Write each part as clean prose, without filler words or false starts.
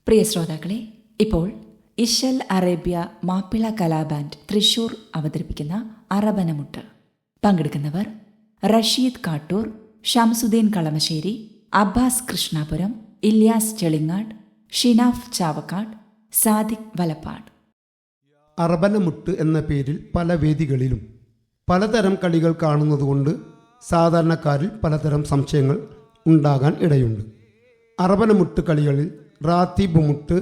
പ്രിയ ശ്രോതാക്കളെ, ഇപ്പോൾ ഇശൽ അറേബ്യ മാപ്പിള കലാബാൻഡ് തൃശൂർ അവതരിപ്പിക്കുന്ന അറബനമുട്ട്. പങ്കെടുക്കുന്നവർ റഷീദ് കാട്ടൂർ, ഷംസുദ്ദീൻ കളമശ്ശേരി, അബ്ബാസ് കൃഷ്ണാപുരം, ഇല്യാസ് ചെളിങ്ങാട്, ഷിനാഫ് ചാവക്കാട്, സാദിഖ് വലപ്പാട്. അറബനമുട്ട് എന്ന പേരിൽ പല വേദികളിലും പലതരം കളികൾ കാണുന്നതുകൊണ്ട് സാധാരണക്കാരിൽ പലതരം സംശയങ്ങൾ ഉണ്ടാകാൻ ഇടയുണ്ട്. അറബനമുട്ട് കളികളിൽ റാത്തീബ് മുട്ട്,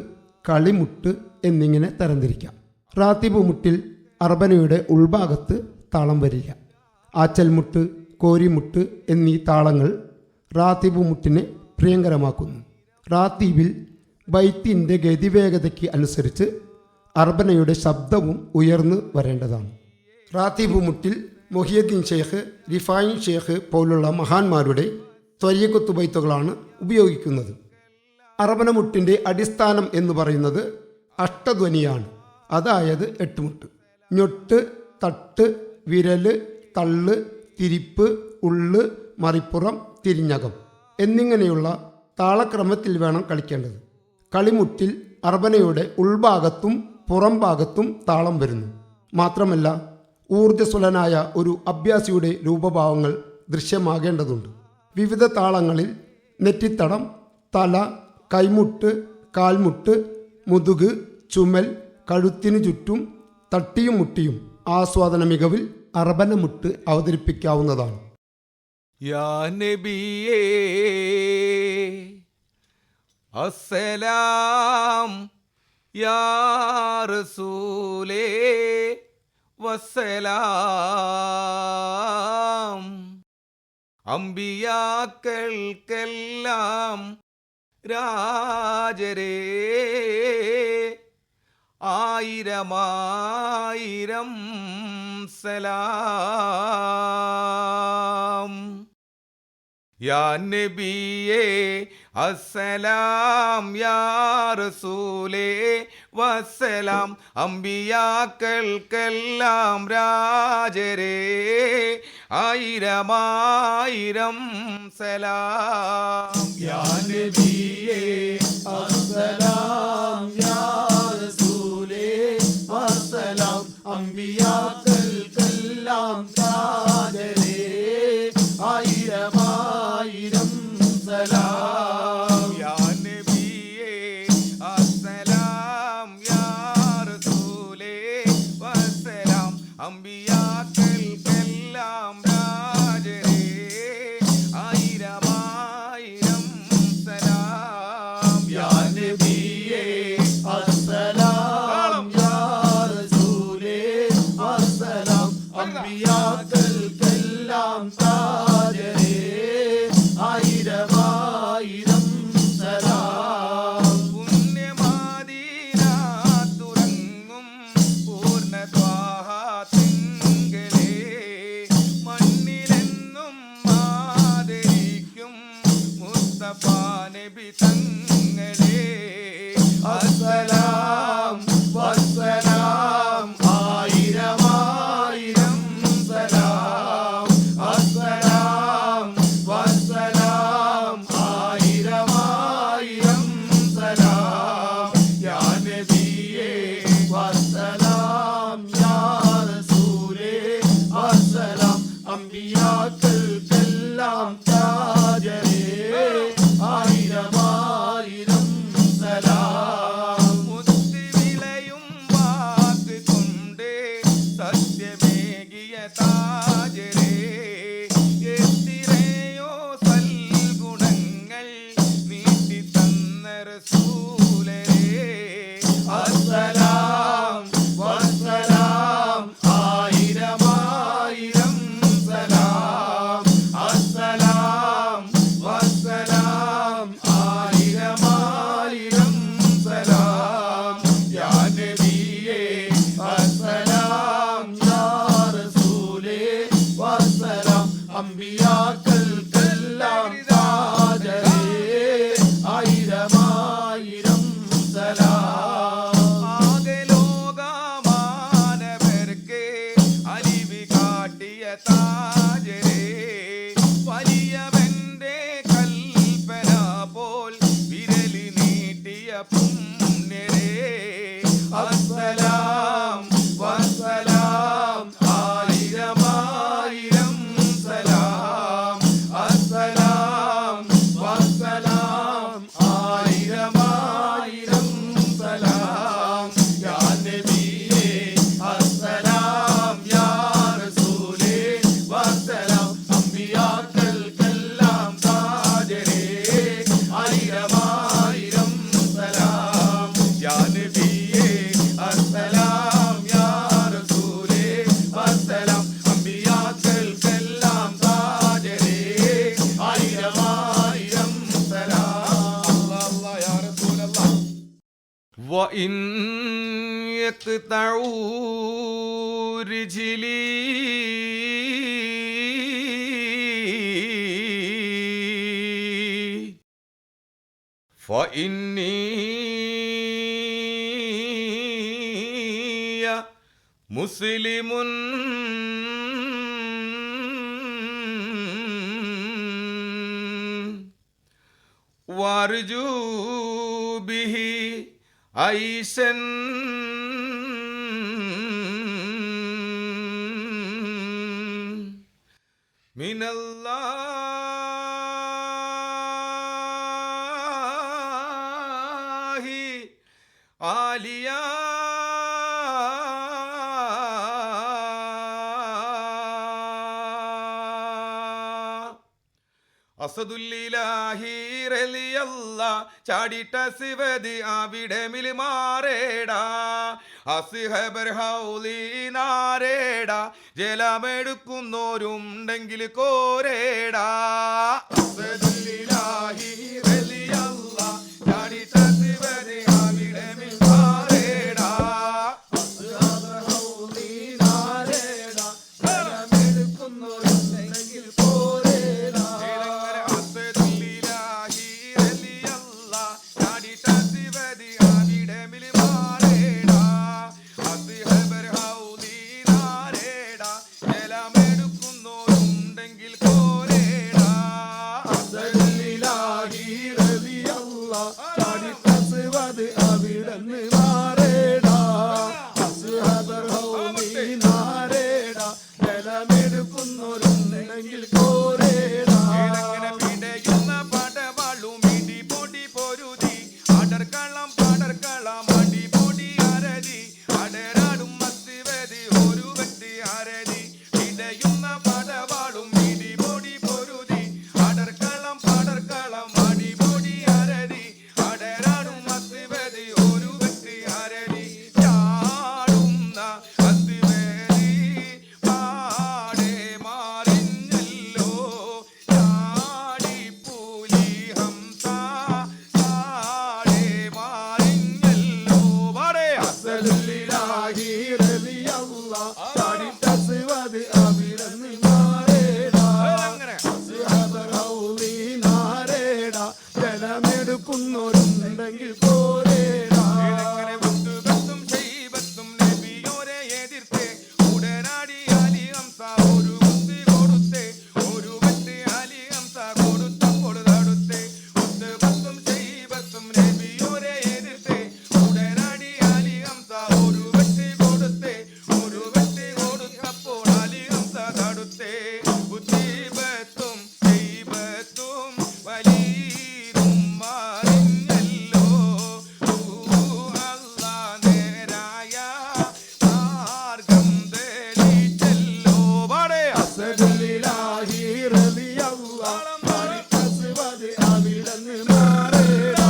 കളിമുട്ട് എന്നിങ്ങനെ തരംതിരിക്കാം. റാത്തീബ് മുട്ടിൽ അറബനയുടെ ഉൾഭാഗത്ത് താളം വരില്ല. ആച്ചൽമുട്ട്, കോരിമുട്ട് എന്നീ താളങ്ങൾ റാത്തീബ് മുട്ടിനെ പ്രിയങ്കരമാക്കുന്നു. റാത്തീബിൽ ബൈത്തിൻ്റെ ഗതിവേഗതയ്ക്ക് അനുസരിച്ച് അറബനയുടെ ശബ്ദവും ഉയർന്നു വരേണ്ടതാണ്. റാത്തീബ് മുട്ടിൽ മൊഹിയുദ്ദീൻ ഷേഖ്, റിഫായി ഷേഖ് പോലുള്ള മഹാന്മാരുടെ ത്വരീഖത്ത് ബൈത്തുകളാണ് ഉപയോഗിക്കുന്നത്. അറബനമുട്ടിൻ്റെ അടിസ്ഥാനം എന്ന് പറയുന്നത് അഷ്ടധ്വനിയാണ്, അതായത് 8 മുട്ട്. ഞൊട്ട്, തട്ട്, വിരല്, തള്ള്, തിരിപ്പ്, ഉള്ള്, മറിപ്പുറം, തിരിഞ്ഞകം എന്നിങ്ങനെയുള്ള താളക്രമത്തിൽ വേണം കളിക്കേണ്ടത്. കളിമുട്ടിൽ അറബനയുടെ ഉൾഭാഗത്തും പുറം ഭാഗത്തും താളം വരുന്നു. മാത്രമല്ല, ഊർജ്ജസ്വലനായ ഒരു അഭ്യാസിയുടെ രൂപഭാവങ്ങൾ ദൃശ്യമാകേണ്ടതുണ്ട്. വിവിധ താളങ്ങളിൽ നെറ്റിത്തടം, തല, കൈമുട്ട്, കാൽമുട്ട്, മുതുക്, ചുമൽ, കഴുത്തിനു ചുറ്റും തട്ടിയും മുട്ടിയും ആസ്വാദന മികവിൽ അറബനമുട്ട് അവതരിപ്പിക്കാവുന്നതാണ്. യാ നബിയേ അസ്സലാം, യാ റസൂലേ വസ്സലാം. അമ്പിയാക്കൾക്കെല്ലാം രാജരേ, ആയിരമായിരം സലാം. യാ നബിയേ അസ്സലാം, യാ റസൂലേ വസ്സലാം. അമ്പിയാക്കൾക്കെല്ലാം രാജരേ, ആയിരമായിരം സലാം. യാ നബിയേ അസ്സലാം, യാ റസൂലേ വസ്സലാം. അമ്പിയാക്കൾക്കെല്ലാം രാജരേ, ആയിരമായിരം സലാം. യാ നബിയേ അസ്സലാം, യാ റസൂലേ വസ്സലാം. അമ്പിയാക്കൾക്കെല്ലാം രാജരേ, ആയിരമായിരം സലാം. പുണ്യരേ അസ്സലാം വസ്സലാം ആയിരം ആയിരം സലാം അസ്സലാം വസ്സലാം ആയിരം ആയിരം സലാം യാ നബിയേ അസ്സലാം യാ റസൂലേ വസ്സലാം അമ്പിയാക്കൾക്കെല്ലാം താജരേ ആയിരം ആയിരം സലാം യാ നബിയേ അസ്സലാം യാ റസൂലേ വസ്സലാം അമ്പിയാക്കൾക്കെല്ലാം താജരേ ആയിരം ആയിരം സലാം അല്ലാഹ് യാ റസൂലല്ലാഹ് وإن يقطعوا رجلي فإني مسلم وارجو به عيشا من الله عاليا അസദുല്ലിലാഹി റളിയല്ല ചാടിട്ട സിവതി അവിടമിൽ മാറേടാ അസ്ഹബർ ഹൗലിനാരേടാ ജലമെടുക്കുന്നോരുണ്ടെങ്കിൽ കോരേടാ അസദുല്ലിലാഹി റളിയല്ല ചാടിട്ട സിവതി അവിടമിൽ മാറേടാ അസ്ഹബർ ഹൗലിനാരേടാ ജലമെടുക്കുന്നോരുണ്ടെങ്കിൽ കോരേടാ ജലമെടുക്കുന്നോരുണ്ടെങ്കിൽ കോരേടാ നബിയോരെ എതിർത്തേ ഉടനാടി അലി ഹംസ ഒരു മുക്തി കൊടുത്തേ ഒരു വെട്ടി അലി ഹംസ കൊടുത്തപ്പോൾ തടുത്തേ ഉത്തുബത്തും ശൈബത്തും നബിയോരെ എതിർത്തേ ഉടനാടി അലി ഹംസ ഒരു വെട്ടി കൊടുത്തേ ഒരു വെട്ടി കൊടുത്തപ്പോൾ അലി ഹംസ തടുത്തേ ഉത്തുബത്തും ശൈബത്തും വലീദും മാറിഞ്ഞല്ലോ അല്ലാഹ് നേരായ മാർഗം തെളിച്ചല്ലോ പാടേ അസദുലിലാഹി റളിയല്ലാഹു അസ്വദ് അവിടന്ന് മാറേടാ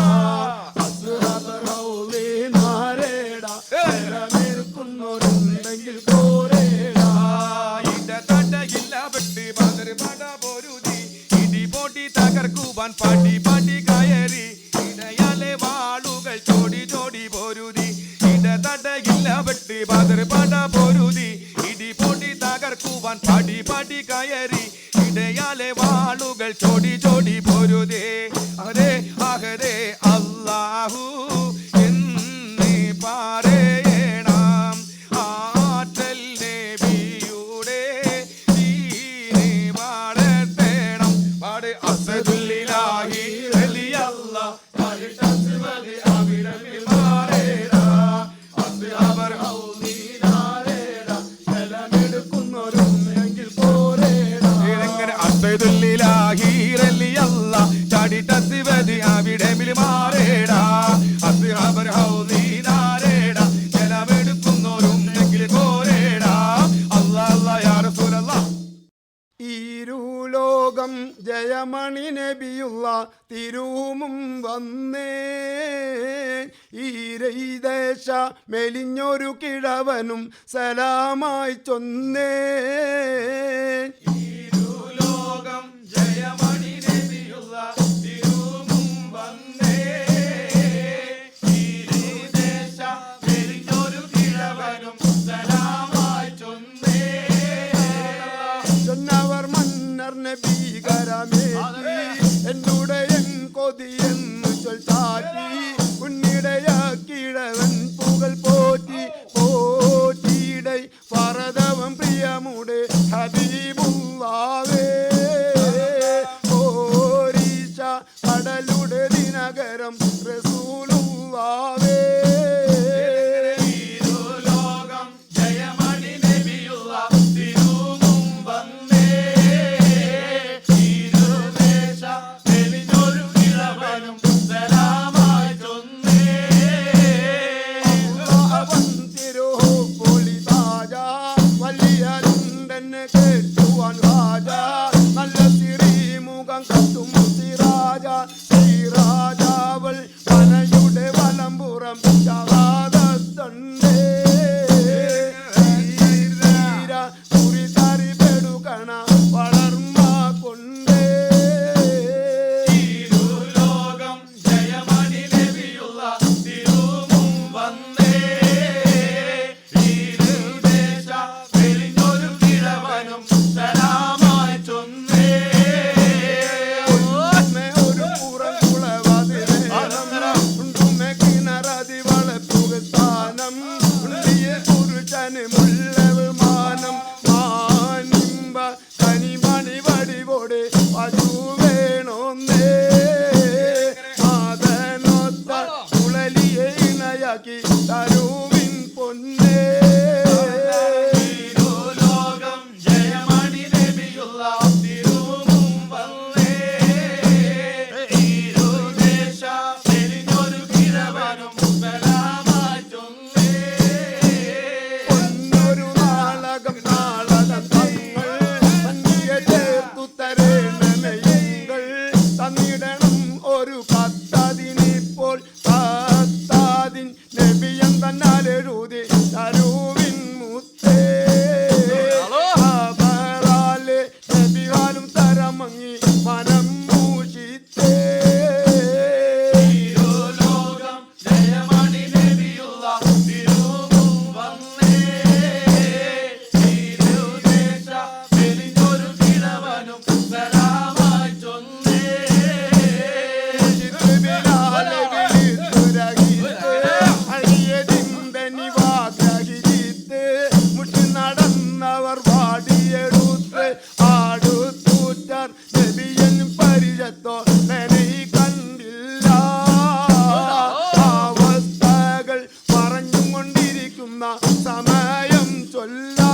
അസ്ഹബർ ഹൗലിനാരേടാ ജലമെടുക്കുന്നോരുണ്ടെങ്കിൽ കോരേടാ ഇടതടയില്ല വെട്ടി ബദർ പട പൊരുതി ഇടിപൊടി തകർക്കുവാൻ പാടി പാടി കയറി ഇടയാലെ വാളുകൾ ചോടി ചോടി പൊരുതി ഇടതടയില്ല വെട്ടി ബദർ പട പൊരുതി ഇടിപൊടി തകർക്കുവാൻ പാടി പാടി കയറി ഇടയാലെ വാളുകൾ ചോടി ചോടി പൊരുതേ അഹദേ അഹദേ അല്ലാഹു എന്ന് പറയണം ആറ്റൽ നബിയുടെ ദീനെ വളർത്തണം പാട് അസദുല്ലിലാഹി റളിയല്ലാഹു അൻഹു തിരുമും വന്നേ ഈരൈദേശ മെലിഞ്ഞൊരു കിഴവനും സലാമായി ചൊന്നേ ഇരുലോകം ജയമണി നബിയുള്ള തിരുമും വന്നേ ഇരുദേശ മെലിഞ്ഞൊരു കിഴവനും സലാമായി ചൊന്നേ ചൊന്നവർ മന്നർ നബീകരമേറ്റി എന്നോട് എൻ കൊതിയെന്നു ചൊൽത്താറ്റി ഉന്നിടയ കിഴവൻ പുകൾ പോറ്റി പോറ്റിയിടൈ പറതവം പ്രിയമുടെ ഹബീബുള്ളാവേ ഓരീശ കടലുടെ ദിനകരം റസൂലുള്ളാവേ ഇരുലോകം ജയമണി നബിയുള്ള തിരുമും വന്നേ ഇരുദേശ മെലിഞ്ഞൊരു കിഴവനും സലാമായി ചൊന്നേ അവൻ തിരുപ്പൊളി താജ വലിയരുണ്ടെന്ന് കേട്ടുവാൻ ഹാജ നല്ല സിറിമുഖം കത്തും സിറാജ സിറാജാവൾ പനയുടെ വലമ്പുറം ശഹാദത്തുണ്ടേ ധീര കുറിതറി പെടുകണ വളർമ്മ കൊണ്ടേ ഇരുലോകം ജയമണി നബിയുള്ള തിരുമും വന്നേ ഇരുദേശ മെലിഞ്ഞൊരു കിഴവനും സലാമായി ചൊന്നേ ഉണ്ടുമേ ഒരു പുറം കുളവതിരേണം ഉണ്ടുമേ കിണറതി വളപ്പുക സ്ഥാനം ഉണ്ടിയ പുരുഷന് മുള്ളവ് മാനം മാനിമ്പ കനിമണി വടിവോടെ പശു വേണോന്നേ മാതനൊത്ത കുളലിയെ ഇണയാക്കി തരുവിൻ പൊന്നേ ഇരുലോകം ജയമണി നബിയുള്ള തിരുമും വന്നേ ഇരുദേശ മെലിഞ്ഞൊരു കിഴവനും സലാമായി ചൊന്നേ ഒന്നൊരു നാളകം നാളകങ്ങൾ മഞ്ഞിയ ചേർത്തു തരേണമയങ്ങൾ തന്നിടണം ഒരു കത്തതിനിപ്പോൾ കത്താതിൻ നബിയം തന്നാലെഴുതി തരുവിൻ മുത്തേ അവരാലെ നബികാലും തരമങ്ങി മനം മൂഷിത്തേ ഇരുലോകം ജയമണി നബിയുള്ള തിരുമും വന്നേ ഇരുദേശ മെലിഞ്ഞൊരു കിഴവനും സലാമായി ചൊന്നേ നടന്നവർ വാടിയെടുത്ത് ആടുത്തൂറ്റാർ നബിയൻ പരിചത്തോ നനൈ കണ്ടില്ല അവസ്ഥകൾ പറഞ്ഞുകൊണ്ടിരിക്കുന്ന സമയം ചൊല്ലാ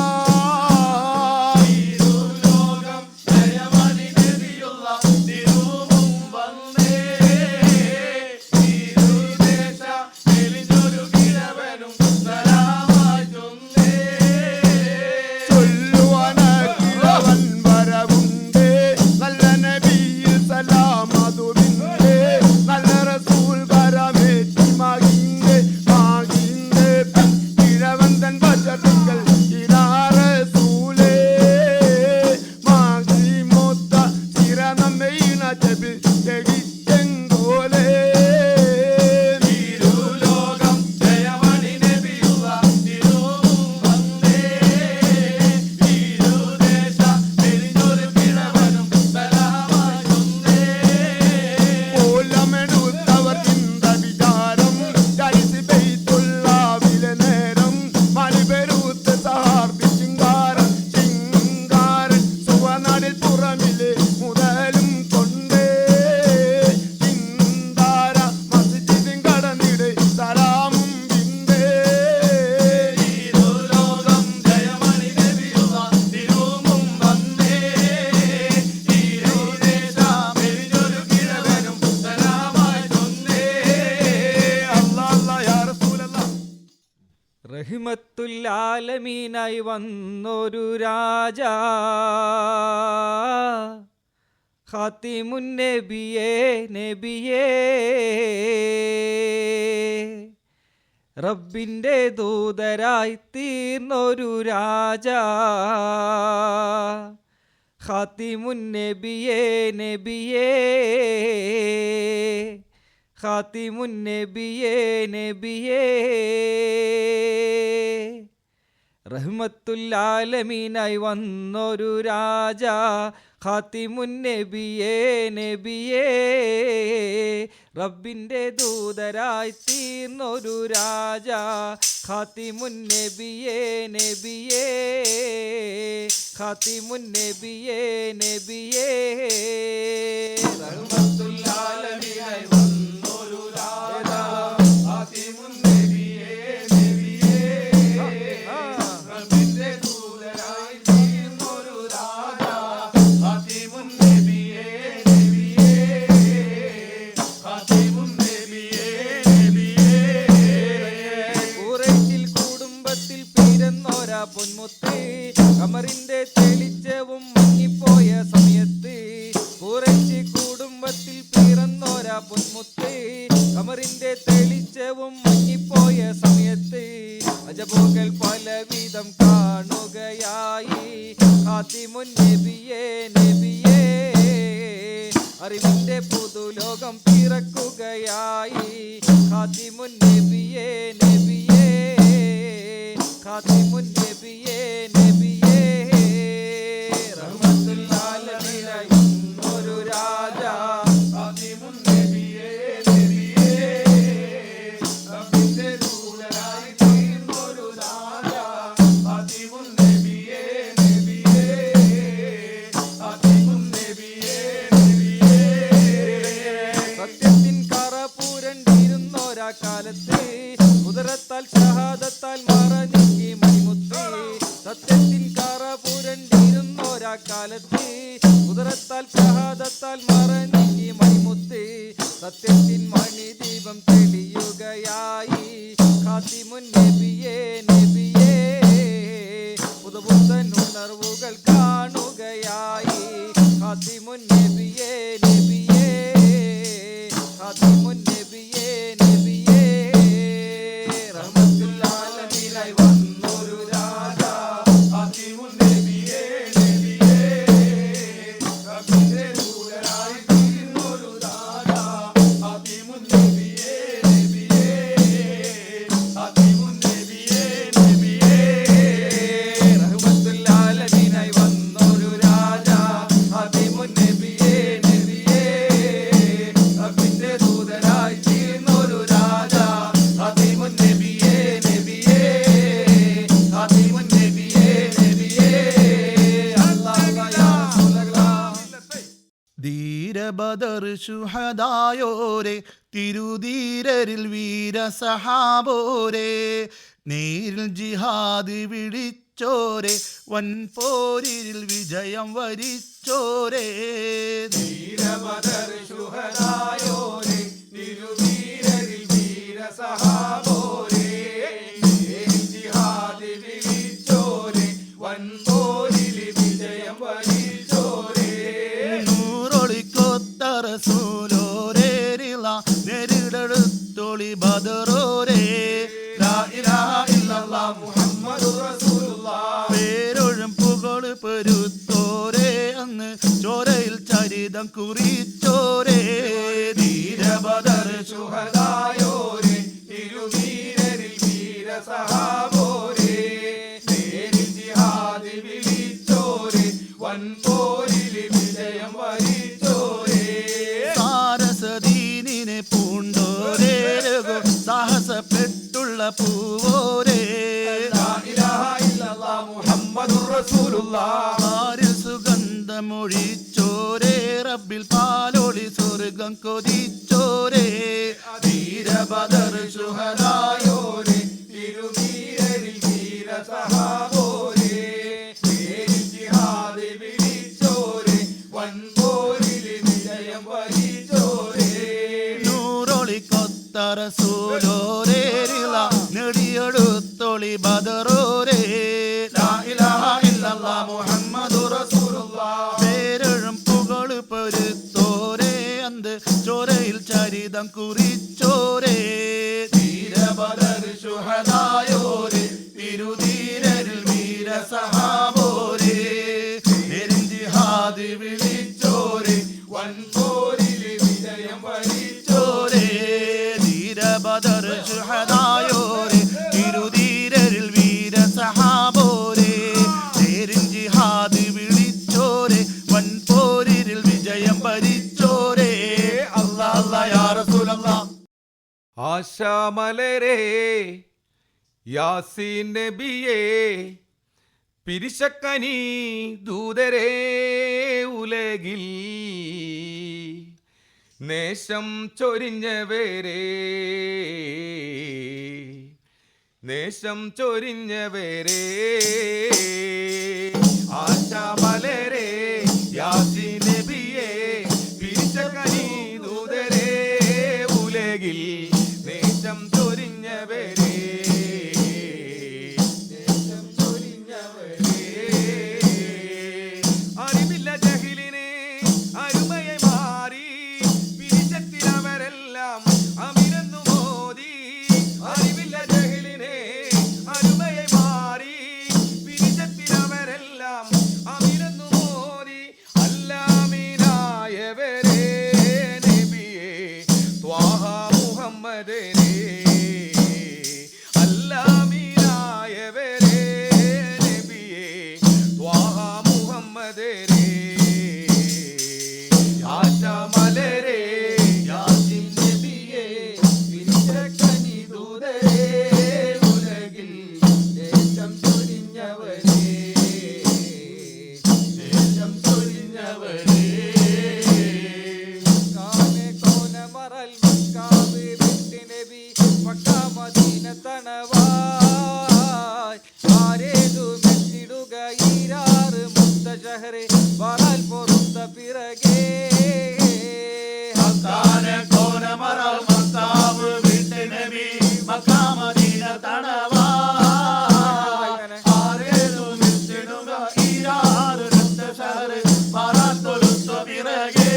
ഇരുലോകം ജയമണി നബിയുള്ള തിരുമും വന്നേ ഇരുദേശ മെലിഞ്ഞൊരു കിഴവനും സലാമായി ചൊന്നേ ചൊല്ലുവാനാക്കിലവൻ വരവുണ്ട് നല്ല നബിയിൽ സലാം അതുവിന്റെ നല്ല റസൂൽ വരമേറ്റി മാകിന്റെ കിഴവൻ തൻ ബജറുകൾ ഇലാ റസൂലേ മാകി മൊത്ത സിറ നമ്മയിണ ജബിൽ ജഗിച്ചെങ്കോലേ ഇരുലോകം ജയമണി നബിയുള്ള തിരുമും വന്നേ ഇരുദേശ മെലിഞ്ഞൊരു കിഴവനും സലാമായി ചൊന്നേ ഓലമെടുത്തവർ ചിന്ത വിചാരം ചരിച്ച് പെയ്ത്തുള്ള വില നേരം മണിപെരുത്ത് സഹാർത്തി ചിങ്കാരൻ ചിങ്കാരൻ സുവനാടിൽ പുറമിലെ മുതലും കൊണ്ടേ ചിന്താര മസ്ജിദിൻ കടന്നിടെ സലാമും വിണ്ടേ ഇരുലോകം ജയമണി നബിയുള്ള തിരുമും വന്നേ ഇരുദേശ മെലിഞ്ഞൊരു കിഴവനും സലാമായി ചൊന്നേ അല്ലാ യാ റസൂലല്ലാ റഹ്മത്തുല്ലാലമീനായി വന്നൊരു രാജ ഖാത്തിമുൻ നബിയേ നബിയേ റബ്ബിൻ്റെ ദൂതരായി തീർന്നൊരു രാജാ ഖാത്തിമുൻ നബിയേ നബിയേ ഖാത്തിമുൻ നബിയേ നബിയേ റഹ്മത്തുൽ ആലമീനായി വന്നൊരു രാജാ ഖാത്തിമുൻ നബിയേ നബിയേ റബ്ബിൻ്റെ ദൂതരായി തീർന്നൊരു രാജാ ഖാത്തിമുൻ നബിയേ നബിയേ ഖാത്തിമുൻ നബിയേ നബിയേ റഹ്മത്തുൽ ആലമീനായി വന്നൊരു രാജാ ഖാത്തിമുൻ നബിയേ നബിയേ റബ്ബിൻ്റെ ദൂതരായി തീർന്നൊരു രാജാ ഖാത്തിമുൻ നബിയേ നബിയേ ഖാത്തിമുൻ നബിയേ നബിയേ ഖുറൈശിൽ കുടുംബത്തിൽ പിറന്നോരാ പൊന്മുത്ത് ഖമറിന്റെ തെളിച്ചവും മങ്ങിപ്പോയ സമയത്ത് ഖുറൈശി കുടുംബത്തിൽ പിറന്നോരാ പൊന്മുത്ത് ഖമറിന്റെ തെളിച്ചവും മങ്ങിപ്പോയ സമയത്ത് അജബുകൾ പലവിധം കാണുകയായി ഖാത്തിമുൻ നബിയേ നബിയേ അറിവിന്റെ പുതുലോകം പിറക്കുകയായി ഖാത്തിമുൻ നബിയേ നബിയേ ഖാത്തിമുൻ നബിയേ നബിയേ റഹ്മത്തുൽ ആലമീനായി ഒരു രാജാ ഖാത്തിമുൻ നബിയേ നബിയേ റബ്ബിന്റെ ദൂതരായി തീർന്നൊരു രാജാ ഖാത്തിമുൻ നബിയേ നബിയേ ഖാത്തിമുൻ നബിയേ നബിയേ സത്യത്തിൻ കറ പൂരണ്ടിരുന്നോരാ കാലത്ത് കുതിരത്താൽ ഷഹാദത്താൽ മറഞ്ഞി മണിമുത്ത് സത്യത്തിൻ കറ പൂരണ്ടിരുന്നോരാ കാലത്ത് കുതിരത്താൽ ഷഹാദത്താൽ മറഞ്ഞി മണിമുത്ത് സത്യത്തിൻ മണിദീപം തെളിയുകയായി ഖാത്തിമുൻ നബിയേ നബിയേ പുതുപുത്തൻ ഉണർവുകൾ കാണുകയായി ഖാത്തിമുൻ നബിയേ നബിയേ ഖാത്തിമുൻ നബിയേ നബിയേ റഹ്മത്തുൽ ആലമീനായി വന്നൊരു രാജാ ഖാത്തിമുൻ നബിയേ നബിയേ റബ്ബിന്റെ ദൂതരായി തീർന്നൊരു രാജാ ഖാത്തിമുൻ നബിയേ നബിയേ ഖാത്തിമുൻ നബിയേ നബിയേ റഹ്മത്തുൽ ആലമീനായി വന്നൊരു രാജാ ഖാത്തിമുൻ നബിയേ നബിയേ റബ്ബിന്റെ ദൂതരായി തീർന്നൊരു രാജാ ഖാത്തിമുൻ നബിയേ നബിയേ ഖാത്തിമുൻ നബിയേ നബിയേ അല്ലാഹു യാ റസൂലല്ലാഹ് ധീരബദർ ശുഹദായോരെ തിരുധീരരിൽ വീരസഹാബോരെ നേരിൽ ജിഹാദ് വിളിച്ചോരെ വൻപോരിൽ വിജയം വരിച്ചോരെ ധീരബദർ ശുഹദായോരെ തിരുവീരരിൽ വീരസഹാബോരെ ജിഹാദ് വിളിച്ചോരെ വൻപോരിൽ വിജയം വരിച്ചോരെ നൂറൊളിക്കൊത്ത റസൂലോരേരിള നേരിടടുത്തൊളി ബദറോരേ ലാ ഇലാഹ ഇല്ലല്ലാഹ് മുഹമ്മദുർ റസൂലുള്ളാഹ് പേരൊഴും പുകള് പെരുത്തോരേ അന്ന് ചോരയിൽ ചരിതം കുറിച്ചോരേ ധീരബദർ ശുഹദായോരെ തിരുവീരരിൽ വീരസഹാബോരെ നേരിൽ ജിഹാദ് വിളിച്ചോരെ വൻപോരിൽ വിജയം വരിച്ചോരെ സാരസദീനിനെ പൂണ്ടോരേ സാഹസപ്പെട്ടുള്ള പൂവോരേ ലാ ഇലാഹ ഇല്ലല്ലാഹ് മുഹമ്മദുർ റസൂലുള്ളാഹ് ആരിൽ സുഗന്ധമൊഴിച്ചോരേ റബ്ബിൽ പാലോളി സ്വർഗം കൊതിച്ചോരേ ധീരബദർ ശുഹദായോരെ തിരുവീരരിൽ വീരസഹാബോരെ നേരിൽ ജിഹാദ് വിളിച്ചോരെ വൻപോരിൽ വിജയം വരിച്ചോരെ നൂറൊളിക്കൊത്ത റസൂലോരേരിള നെടിയെടുത്തൊളി ബദറോരേ ലാ ഇലാഹ ഇല്ലല്ലാഹ് മുഹമ്മദുർ റസൂലുള്ളാഹ് പേരഴും പുകള് പെരു ചരിതം കുറിച്ചോരേ ധീരബദർ ശുഹദായോരേ തിരുധീരരിൽ വീരസഹാബോരേ ജിഹാദ് വിളിച്ചോരേ വൻപോരിലെ വിജയം വരിച്ചോരേ ധീരബദർ ശുഹദായോരേ തിരുധീരരിൽ വീരസഹാബോരേ ജിഹാദ് വിളിച്ചോരേ വൻപോരിൽ വിജയം വരിച്ചോരേ അല്ലാഹ് അല്ലാഹ് യാ റസൂലല്ലാഹ്. ആശാമലരേ യാസീൻ നബിയേ പിരിശക്കനി ദൂതരേ ഉലകിൽ നേശം ചൊരിഞ്ഞവരേ നേശം ചൊരിഞ്ഞവരേ ആശാമലരേ യാസീൻ നബിയേ പിരിശക്കനി ദൂതരേ ഉലകിൽ നേശം ചൊരിഞ്ഞവരേ നേശം ചൊരിഞ്ഞവരേ അറിവില്ല ജഹിലിനെ അരുമയെ മാറി പിരിശത്തിലവരെല്ലാം അമിരന്നു മോദി അറിവില്ല ജഹിലിനെ അരുമയെ മാറി പിരിശത്തിലവരെല്ലാം അമിരന്നു മോദി അല്ലാമീനായവരേ നബിയേ ത്വാഹ മുഹമ്മദരേ അല്ലാമീനായവരേ നബിയേ ത്വാഹ മുഹമ്മദരേ ആശാമലരേ യാസീൻ നബിയേ പിരിശക്കനി ദൂതരേ ഉലകിൽ ദേശം ചൊരിഞ്ഞവരേ ദേശം ചൊരിഞ്ഞവരേ കാനെ കോന മറൽ മക്കാബ് ബിന്തി നബി മക്ക മദീന തണവായ് ആരേതു മെച്ചിടുക ഈരാറ് മുത്ത ഷഹറെ വറൽ പൊറുത്ത പിറകേ ഹക്കാനെ കോനമറൽ മക്കാബ് വിട്ട് നബി മക്കാ മദീന തണവായ് ആരേതു മിസ്തിടുക ഈരാറ് മുത്ത ഷഹറെ വറൽ പൊറുത്ത പിറകേ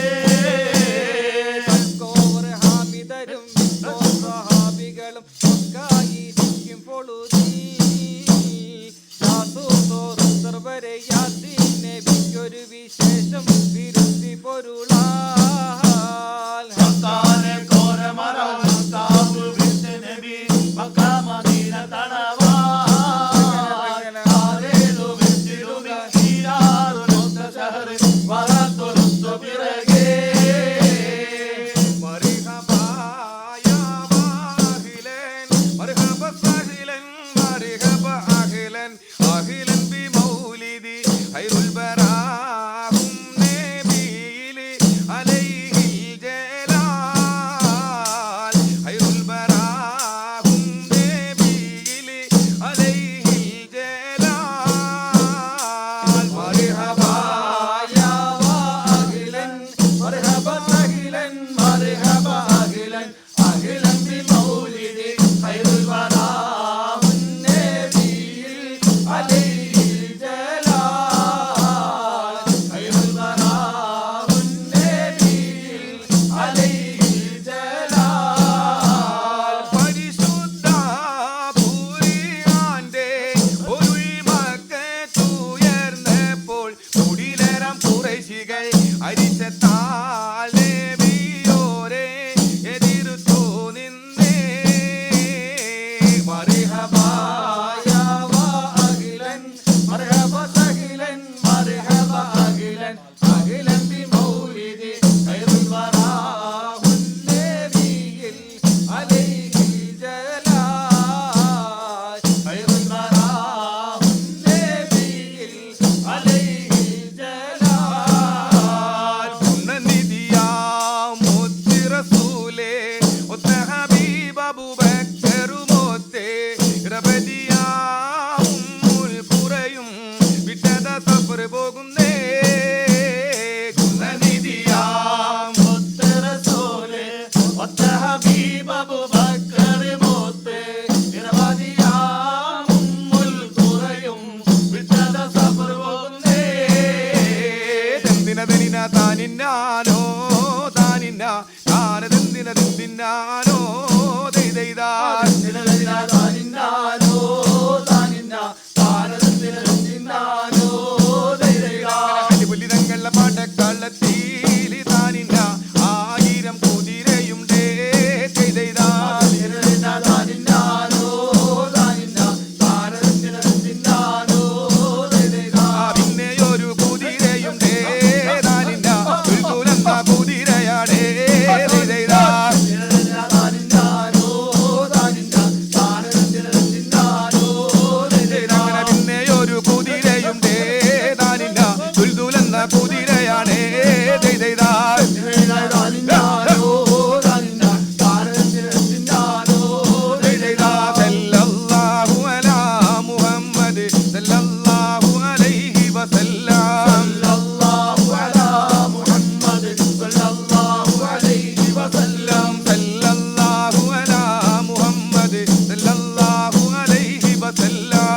കോവർ ഹാമിദരും സഹാബികളും ഒക്കായിരിക്കും പൊളുതി സർവരെ യാസീൻ നബിക്കൊരു വിശേഷം വിരുത്തി പൊരുളാൽ ഹക്കാനെ കോനമറൽ മക്കാബ് വിട്ട് നബി ദൈദൈദാ താനിന്നാനോ താനിന്ന താനത്തിനാനോ ദൈദൈദാ പുലിതങ്ങളുടെ പാട്ടക്കളത്തിൽ താനിന്ന 1000 കുതിരയുണ്ടേ ദൈദൈദാ താനിന്നാനോ താനിന്ന താനത്തിനാനോ ദൈദൈദാ പിന്നെ ഒരു കുതിരയുണ്ടേ താനിന്ന ദുൽദുലെന്ന കുതിരയാടേ ദൈദൈദാ താനിന്നാനോ താനിന്ന താനത്തിനാനോ ദൈദൈദാ പിന്നെ ഒരു കുതിരയുണ്ടേ താനിന്ന ദുൽദുലെന്ന കുതിരയാടേ ദൈദൈദാ സല്ലല്ലാഹു അലാ മുഹമ്മദ് സല്ലല്ലാഹു അലൈഹി വസല്ലം സല്ലല്ലാഹു അലാ മുഹമ്മദ് സല്ലല്ലാഹു അലൈഹി വസല്ലം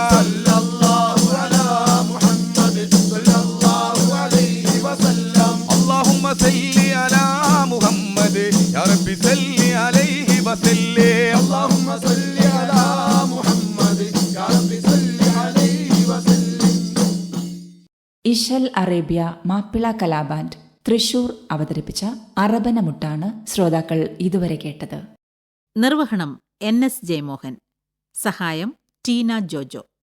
اللهم صل على محمد يا رب صل عليه وسلم اللهم صل على محمد يا رب صل عليه وسلم ഇശൽ അറേബ്യ മാപ്പിള കലാബാൻഡ് തൃശൂർ അവതരിപ്പിച്ച അറബനമുട്ടാണ് ശ്രോതാക്കൾ ഇതുവരെ കേട്ടത്. നിർവഹണം NS ജയമോഹൻ. സഹായം ടീന ജോജോ.